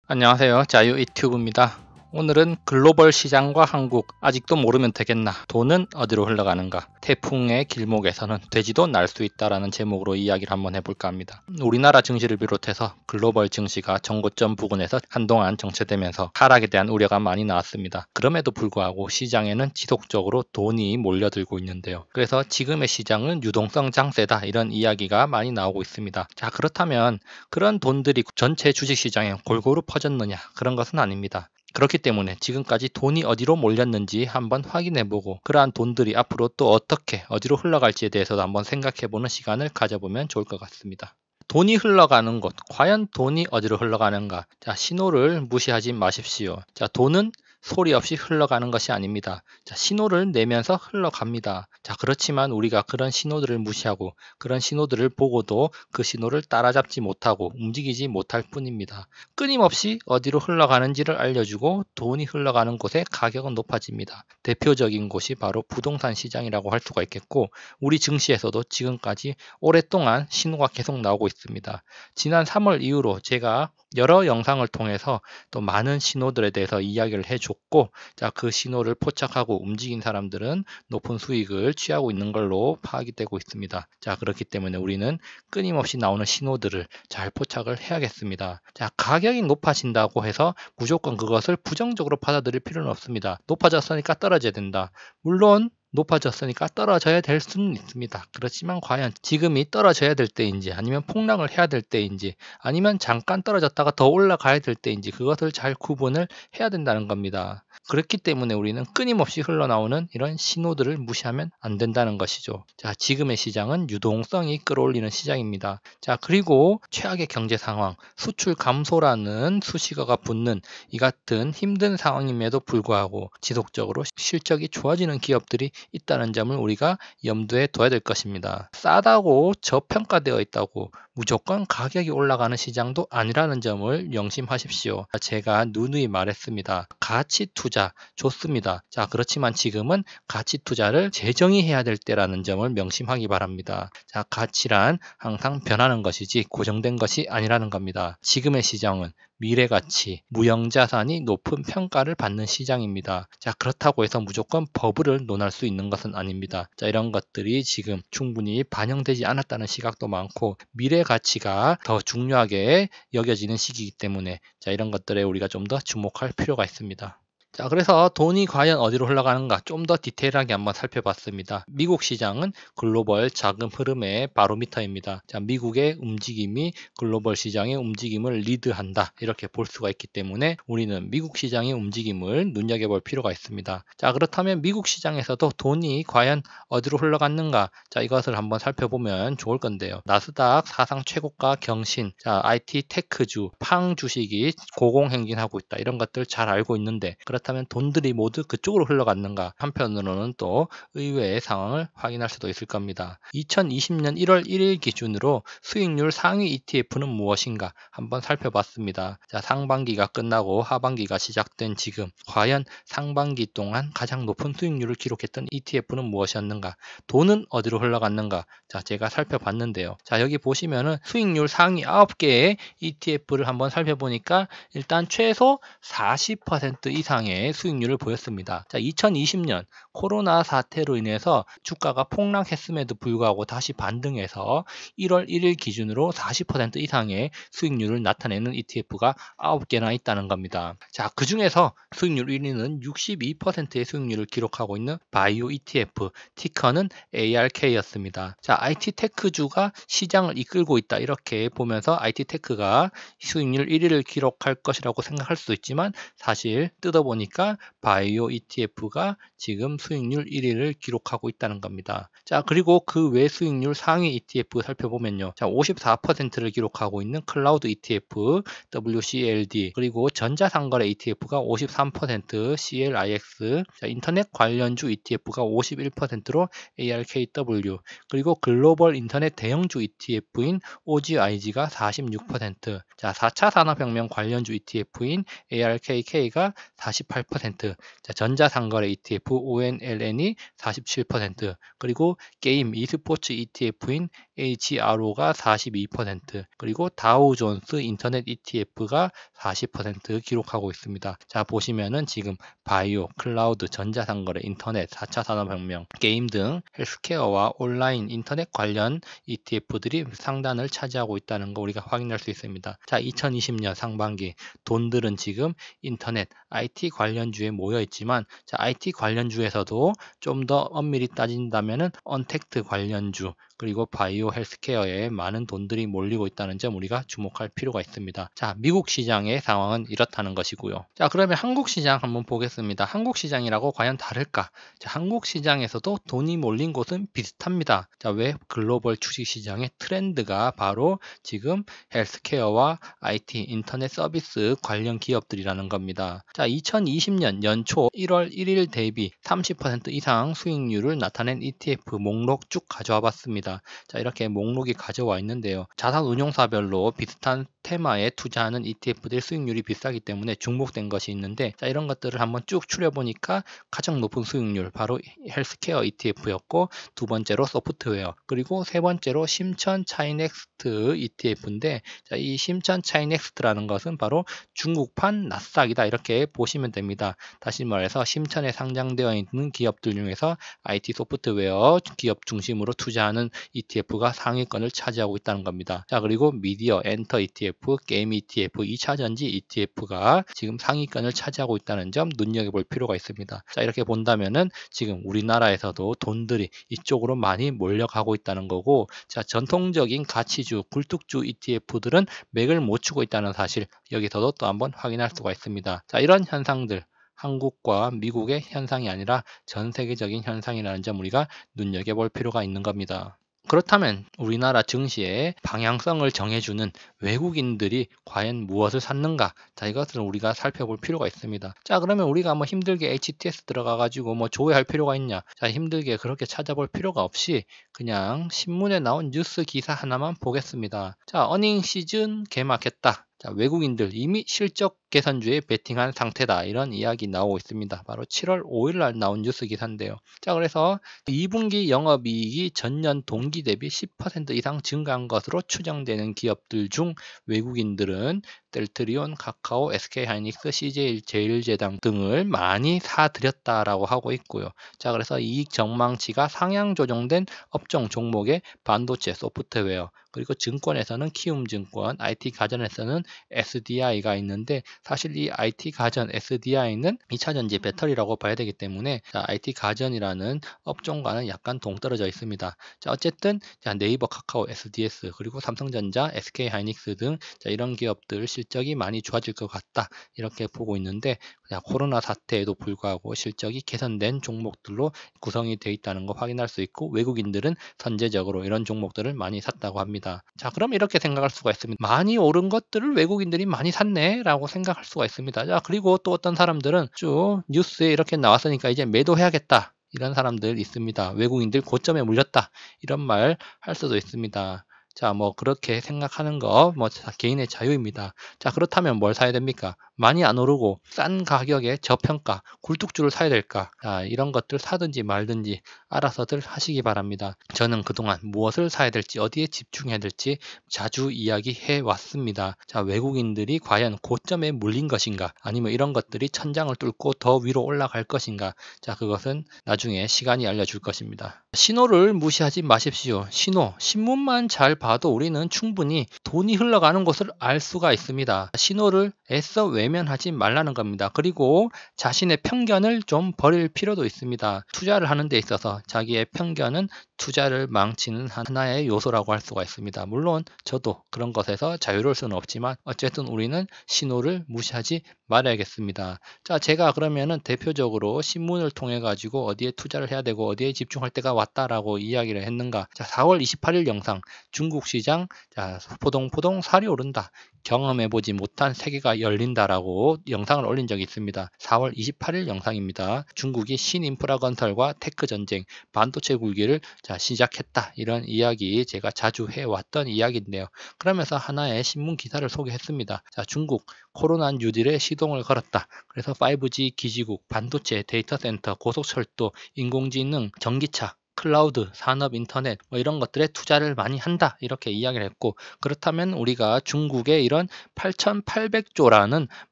안녕하세요. 자유 유튜브입니다. 오늘은 글로벌 시장과 한국 아직도 모르면 되겠나? 돈은 어디로 흘러가는가? 태풍의 길목에서는 돼지도 날 수 있다라는 제목으로 이야기를 한번 해볼까 합니다. 우리나라 증시를 비롯해서 글로벌 증시가 전고점 부근에서 한동안 정체되면서 하락에 대한 우려가 많이 나왔습니다. 그럼에도 불구하고 시장에는 지속적으로 돈이 몰려들고 있는데요. 그래서 지금의 시장은 유동성 장세다 이런 이야기가 많이 나오고 있습니다. 자, 그렇다면 그런 돈들이 전체 주식시장에 골고루 퍼졌느냐? 그런 것은 아닙니다. 그렇기 때문에 지금까지 돈이 어디로 몰렸는지 한번 확인해보고 그러한 돈들이 앞으로 또 어떻게 어디로 흘러갈지에 대해서도 한번 생각해보는 시간을 가져보면 좋을 것 같습니다. 돈이 흘러가는 곳, 과연 돈이 어디로 흘러가는가? 자, 신호를 무시하지 마십시오. 자, 돈은 소리 없이 흘러가는 것이 아닙니다. 자, 신호를 내면서 흘러갑니다. 자, 그렇지만 우리가 그런 신호들을 무시하고 그런 신호들을 보고도 그 신호를 따라잡지 못하고 움직이지 못할 뿐입니다. 끊임없이 어디로 흘러가는지를 알려주고 돈이 흘러가는 곳의 가격은 높아집니다. 대표적인 곳이 바로 부동산 시장이라고 할 수가 있겠고, 우리 증시에서도 지금까지 오랫동안 신호가 계속 나오고 있습니다. 지난 3월 이후로 제가 여러 영상을 통해서 또 많은 신호들에 대해서 이야기를 해줬고, 자, 그 신호를 포착하고 움직인 사람들은 높은 수익을 취하고 있는 걸로 파악이 되고 있습니다. 자, 그렇기 때문에 우리는 끊임없이 나오는 신호들을 잘 포착을 해야겠습니다. 자, 가격이 높아진다고 해서 무조건 그것을 부정적으로 받아들일 필요는 없습니다. 높아졌으니까 떨어져야 된다. 물론 높아졌으니까 떨어져야 될 수는 있습니다. 그렇지만 과연 지금이 떨어져야 될 때인지 아니면 폭락을 해야 될 때인지 아니면 잠깐 떨어졌다가 더 올라가야 될 때인지 그것을 잘 구분을 해야 된다는 겁니다. 그렇기 때문에 우리는 끊임없이 흘러나오는 이런 신호들을 무시하면 안 된다는 것이죠. 자, 지금의 시장은 유동성이 끌어올리는 시장입니다. 자, 그리고 최악의 경제 상황, 수출 감소라는 수식어가 붙는 이 같은 힘든 상황임에도 불구하고 지속적으로 실적이 좋아지는 기업들이 있다는 점을 우리가 염두에 둬야 될 것입니다. 싸다고 저평가되어 있다고 무조건 가격이 올라가는 시장도 아니라는 점을 명심하십시오. 제가 누누이 말했습니다. 가치 투자 좋습니다. 자, 그렇지만 지금은 가치 투자를 재정의해야 될 때라는 점을 명심하기 바랍니다. 자, 가치란 항상 변하는 것이지 고정된 것이 아니라는 겁니다. 지금의 시장은 미래 가치, 무형자산이 높은 평가를 받는 시장입니다. 자, 그렇다고 해서 무조건 버블을 논할 수 있는 것은 아닙니다. 자, 이런 것들이 지금 충분히 반영되지 않았다는 시각도 많고 미래 가치가 더 중요하게 여겨지는 시기이기 때문에 자, 이런 것들에 우리가 좀 더 주목할 필요가 있습니다. 자, 그래서 돈이 과연 어디로 흘러가는가 좀 더 디테일하게 한번 살펴봤습니다. 미국 시장은 글로벌 자금 흐름의 바로미터입니다. 자, 미국의 움직임이 글로벌 시장의 움직임을 리드한다. 이렇게 볼 수가 있기 때문에 우리는 미국 시장의 움직임을 눈여겨볼 필요가 있습니다. 자, 그렇다면 미국 시장에서도 돈이 과연 어디로 흘러갔는가? 자, 이것을 한번 살펴보면 좋을 건데요. 나스닥 사상 최고가 경신, 자, IT 테크주, 팡 주식이 고공행진하고 있다. 이런 것들 잘 알고 있는데 그렇다면 돈들이 모두 그쪽으로 흘러갔는가? 한편으로는 또 의외의 상황을 확인할 수도 있을 겁니다. 2020년 1월 1일 기준으로 수익률 상위 ETF는 무엇인가? 한번 살펴봤습니다. 자, 상반기가 끝나고 하반기가 시작된 지금 과연 상반기 동안 가장 높은 수익률을 기록했던 ETF는 무엇이었는가? 돈은 어디로 흘러갔는가? 자, 제가 살펴봤는데요. 자, 여기 보시면은 수익률 상위 9개의 ETF를 한번 살펴보니까 일단 최소 40% 이상의 수익률을 보였습니다. 자, 2020년 코로나 사태로 인해서 주가가 폭락했음에도 불구하고 다시 반등해서 1월 1일 기준으로 40% 이상의 수익률을 나타내는 ETF가 9개나 있다는 겁니다. 자, 그 중에서 수익률 1위는 62%의 수익률을 기록하고 있는 바이오 ETF, 티커는 ARK였습니다. 자, IT 테크주가 시장을 이끌고 있다 이렇게 보면서 IT 테크가 수익률 1위를 기록할 것이라고 생각할 수도 있지만 사실 뜯어보니까 바이오 ETF가 지금 수익률 1위를 기록하고 있다는 겁니다. 자, 그리고 그 외 수익률 상위 ETF 살펴보면요. 자, 54%를 기록하고 있는 클라우드 ETF, WCLD, 그리고 전자상거래 ETF가 53%, CLIX, 자, 인터넷 관련주 ETF가 51%로 ARKW, 그리고 글로벌 인터넷 대형주 ETF인 OGIG가 46%, 자, 4차 산업혁명 관련주 ETF인 ARKK가 48%, 자, 전자상거래 ETF JNLN이 47%, 그리고 게임 e스포츠 ETF인 HRO가 42%, 그리고 다우존스 인터넷 ETF가 40% 기록하고 있습니다. 자, 보시면은 지금 바이오, 클라우드, 전자상거래, 인터넷, 4차 산업혁명, 게임 등 헬스케어와 온라인 인터넷 관련 ETF들이 상단을 차지하고 있다는 거 우리가 확인할 수 있습니다. 자, 2020년 상반기 돈들은 지금 인터넷, IT 관련주에 모여 있지만, 자, IT 관련주에서도 좀 더 엄밀히 따진다면은 언택트 관련주, 그리고 바이오 헬스케어에 많은 돈들이 몰리고 있다는 점 우리가 주목할 필요가 있습니다. 자, 미국 시장의 상황은 이렇다는 것이고요. 자, 그러면 한국 시장 한번 보겠습니다. 한국 시장이라고 과연 다를까? 자, 한국 시장에서도 돈이 몰린 곳은 비슷합니다. 자, 왜? 글로벌 주식 시장의 트렌드가 바로 지금 헬스케어와 IT, 인터넷 서비스 관련 기업들이라는 겁니다. 자, 2020년 연초 1월 1일 대비 30% 이상 수익률을 나타낸 ETF 목록 쭉 가져와 봤습니다. 자, 이렇게 목록이 가져와 있는데요. 자산 운용사별로 비슷한 테마에 투자하는 ETF들 수익률이 비싸기 때문에 중복된 것이 있는데, 자, 이런 것들을 한번 쭉 추려보니까 가장 높은 수익률 바로 헬스케어 ETF였고, 두 번째로 소프트웨어, 그리고 세 번째로 심천 차이넥스트 ETF인데, 자, 이 심천 차이넥스트라는 것은 바로 중국판 나스닥이다, 이렇게 보시면 됩니다. 다시 말해서 심천에 상장되어 있는 기업들 중에서 IT 소프트웨어 기업 중심으로 투자하는 ETF가 상위권을 차지하고 있다는 겁니다. 자, 그리고 미디어, 엔터 ETF, 게임 ETF, 2차전지 ETF가 지금 상위권을 차지하고 있다는 점 눈여겨볼 필요가 있습니다. 자, 이렇게 본다면은 지금 우리나라에서도 돈들이 이쪽으로 많이 몰려가고 있다는 거고, 자, 전통적인 가치주, 굴뚝주 ETF들은 맥을 못 추고 있다는 사실, 여기서도 또 한번 확인할 수가 있습니다. 자, 이런 현상들, 한국과 미국의 현상이 아니라 전 세계적인 현상이라는 점 우리가 눈여겨볼 필요가 있는 겁니다. 그렇다면 우리나라 증시의 방향성을 정해주는 외국인들이 과연 무엇을 샀는가? 자, 이것을 우리가 살펴볼 필요가 있습니다. 자, 그러면 우리가 뭐 힘들게 HTS 들어가가지고 뭐 조회할 필요가 있냐? 자, 힘들게 그렇게 찾아볼 필요가 없이 그냥 신문에 나온 뉴스 기사 하나만 보겠습니다. 자, 어닝 시즌 개막했다. 자, 외국인들 이미 실적 개선주에 베팅한 상태다, 이런 이야기 나오고 있습니다. 바로 7월 5일 날 나온 뉴스 기사인데요. 자, 그래서 2분기 영업이익이 전년 동기 대비 10% 이상 증가한 것으로 추정되는 기업들 중 외국인들은 델트리온, 카카오, SK하이닉스, CJ제일제당 등을 많이 사들였다라고 하고 있고요. 자, 그래서 이익 전망치가 상향 조정된 업종 종목의 반도체, 소프트웨어, 그리고 증권에서는 키움증권, IT 가전에서는 SDI가 있는데, 사실 이 IT 가전 SDI는 2차전지 배터리라고 봐야 되기 때문에, 자, IT 가전이라는 업종과는 약간 동떨어져 있습니다. 자, 어쨌든 자, 네이버, 카카오, SDS, 그리고 삼성전자, SK하이닉스 등 자, 이런 기업들 실적이 많이 좋아질 것 같다, 이렇게 보고 있는데, 자, 코로나 사태에도 불구하고 실적이 개선된 종목들로 구성이 되어 있다는 거 확인할 수 있고, 외국인들은 선제적으로 이런 종목들을 많이 샀다고 합니다. 자, 그럼 이렇게 생각할 수가 있습니다. 많이 오른 것들을 외국인들이 많이 샀네 라고 생각할 수가 있습니다. 자, 그리고 또 어떤 사람들은 쭉 뉴스에 이렇게 나왔으니까 이제 매도해야겠다, 이런 사람들 있습니다. 외국인들 고점에 물렸다, 이런 말 할 수도 있습니다. 자, 뭐 그렇게 생각하는 거 뭐 개인의 자유입니다. 자, 그렇다면 뭘 사야 됩니까? 많이 안 오르고 싼 가격에 저평가 굴뚝주를 사야 될까? 자, 이런 것들 사든지 말든지 알아서들 하시기 바랍니다. 저는 그동안 무엇을 사야 될지, 어디에 집중해야 될지 자주 이야기해 왔습니다. 자, 외국인들이 과연 고점에 물린 것인가, 아니면 이런 것들이 천장을 뚫고 더 위로 올라갈 것인가? 자, 그것은 나중에 시간이 알려줄 것입니다. 신호를 무시하지 마십시오. 신호, 신문만 잘 봐도 우리는 충분히 돈이 흘러가는 것을 알 수가 있습니다. 신호를 애써 외면하지 말라는 겁니다. 그리고 자신의 편견을 좀 버릴 필요도 있습니다. 투자를 하는 데 있어서 자기의 편견은 투자를 망치는 하나의 요소라고 할 수가 있습니다. 물론 저도 그런 것에서 자유로울 수는 없지만, 어쨌든 우리는 신호를 무시하지 말아야겠습니다. 자, 제가 그러면은 대표적으로 신문을 통해 가지고 어디에 투자를 해야 되고 어디에 집중할 때가 왔다라고 이야기를 했는가? 자, 4월 28일 영상, 중국 시장 자, 포동포동 살이 오른다, 경험해보지 못한 세계가 열린다라고 라고 영상을 올린 적이 있습니다. 4월 28일 영상입니다. 중국이 신인프라 건설과 테크 전쟁, 반도체 굴기를 시작했다. 이런 이야기 제가 자주 해왔던 이야기인데요. 그러면서 하나의 신문 기사를 소개했습니다. 중국 코로나 뉴딜에 시동을 걸었다. 그래서 5G 기지국, 반도체, 데이터 센터, 고속철도, 인공지능, 전기차, 클라우드, 산업 인터넷 이런 것들에 투자를 많이 한다 이렇게 이야기를 했고, 그렇다면 우리가 중국에 이런 8,800조라는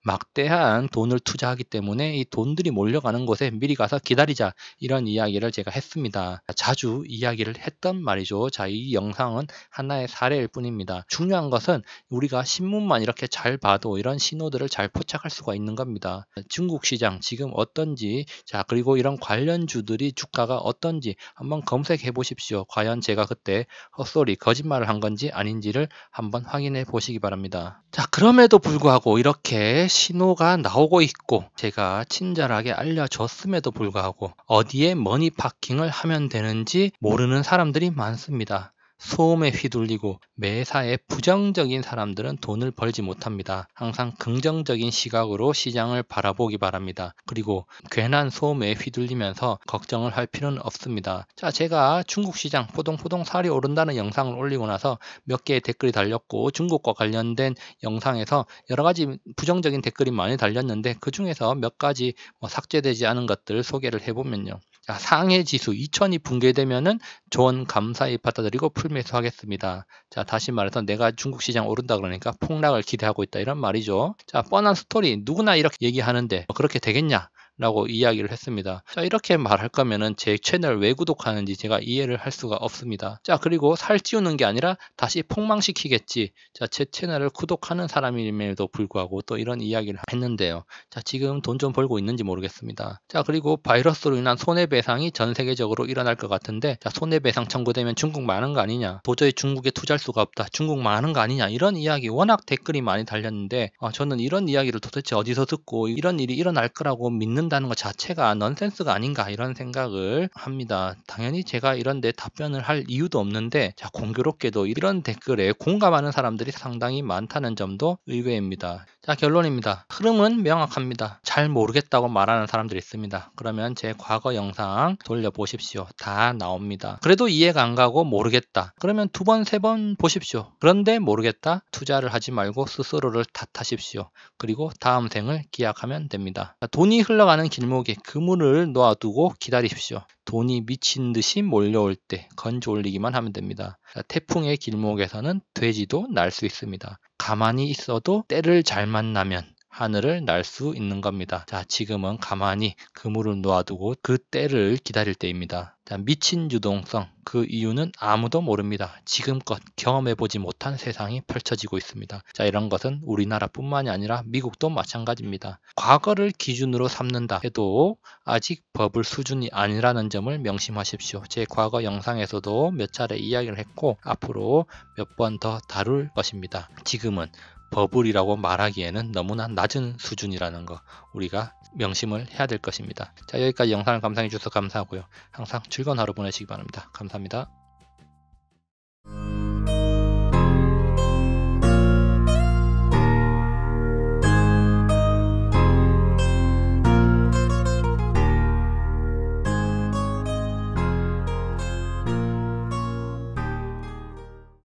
막대한 돈을 투자하기 때문에 이 돈들이 몰려가는 곳에 미리 가서 기다리자 이런 이야기를 제가 했습니다. 자주 이야기를 했던 말이죠. 이 영상은 하나의 사례일 뿐입니다. 중요한 것은 우리가 신문만 이렇게 잘 봐도 이런 신호들을 잘 포착할 수가 있는 겁니다. 중국 시장 지금 어떤지, 그리고 이런 관련주들이 주가가 어떤지 한번 검색해 보십시오. 과연 제가 그때 헛소리, 거짓말을 한 건지 아닌지를 한번 확인해 보시기 바랍니다. 그럼에도 불구하고 이렇게 신호가 나오고 있고 제가 친절하게 알려줬음에도 불구하고 어디에 머니 파킹을 하면 되는지 모르는 사람들이 많습니다. 소음에 휘둘리고 매사에 부정적인 사람들은 돈을 벌지 못합니다. 항상 긍정적인 시각으로 시장을 바라보기 바랍니다. 그리고 괜한 소음에 휘둘리면서 걱정을 할 필요는 없습니다. 제가 중국 시장 포동포동 살이 오른다는 영상을 올리고 나서 몇 개의 댓글이 달렸고, 중국과 관련된 영상에서 여러 가지 부정적인 댓글이 많이 달렸는데 그 중에서 몇 가지 삭제되지 않은 것들 소개를 해보면요. 상해 지수 2000이 붕괴되면은 조언 감사히 받아들이고 풀매수하겠습니다. 다시 말해서 내가 중국 시장 오른다 그러니까 폭락을 기대하고 있다 이런 말이죠. 뻔한 스토리, 누구나 이렇게 얘기하는데 그렇게 되겠냐? 라고 이야기를 했습니다. 이렇게 말할 거면은 제 채널 왜 구독하는지 제가 이해를 할 수가 없습니다. 그리고 살찌우는 게 아니라 다시 폭망시키겠지. 제 채널을 구독하는 사람임에도 불구하고 또 이런 이야기를 했는데요. 지금 돈 좀 벌고 있는지 모르겠습니다. 그리고 바이러스로 인한 손해배상이 전 세계적으로 일어날 것 같은데, 손해배상 청구되면 중국 많은 거 아니냐, 도저히 중국에 투자할 수가 없다, 중국 많은 거 아니냐, 이런 이야기 워낙 댓글이 많이 달렸는데 저는 이런 이야기를 도대체 어디서 듣고 이런 일이 일어날 거라고 믿는다는 것 자체가 넌센스가 아닌가 이런 생각을 합니다. 당연히 제가 이런데 답변을 할 이유도 없는데 공교롭게도 이런 댓글에 공감하는 사람들이 상당히 많다는 점도 의외입니다. 결론입니다. 흐름은 명확합니다. 잘 모르겠다고 말하는 사람들이 있습니다. 그러면 제 과거 영상 돌려보십시오. 다 나옵니다. 그래도 이해가 안 가고 모르겠다. 그러면 2번, 3번 보십시오. 그런데 모르겠다? 투자를 하지 말고 스스로를 탓하십시오. 그리고 다음 생을 기약하면 됩니다. 돈이 흘러가는 길목에 그물을 놓아두고 기다리십시오. 돈이 미친 듯이 몰려올 때 건져 올리기만 하면 됩니다. 태풍의 길목에서는 돼지도 날 수 있습니다. 가만히 있어도 때를 잘 만나면 하늘을 날 수 있는 겁니다. 지금은 가만히 그물을 놓아두고 그 때를 기다릴 때입니다. 미친 유동성, 그 이유는 아무도 모릅니다. 지금껏 경험해보지 못한 세상이 펼쳐지고 있습니다. 이런 것은 우리나라뿐만이 아니라 미국도 마찬가지입니다. 과거를 기준으로 삼는다 해도 아직 버블 수준이 아니라는 점을 명심하십시오. 제 과거 영상에서도 몇 차례 이야기를 했고 앞으로 몇 번 더 다룰 것입니다. 지금은 버블이라고 말하기에는 너무나 낮은 수준이라는 거 우리가 명심을 해야 될 것입니다. 여기까지 영상을 감상해 주셔서 감사하고요. 항상 즐거운 하루 보내시기 바랍니다. 감사합니다.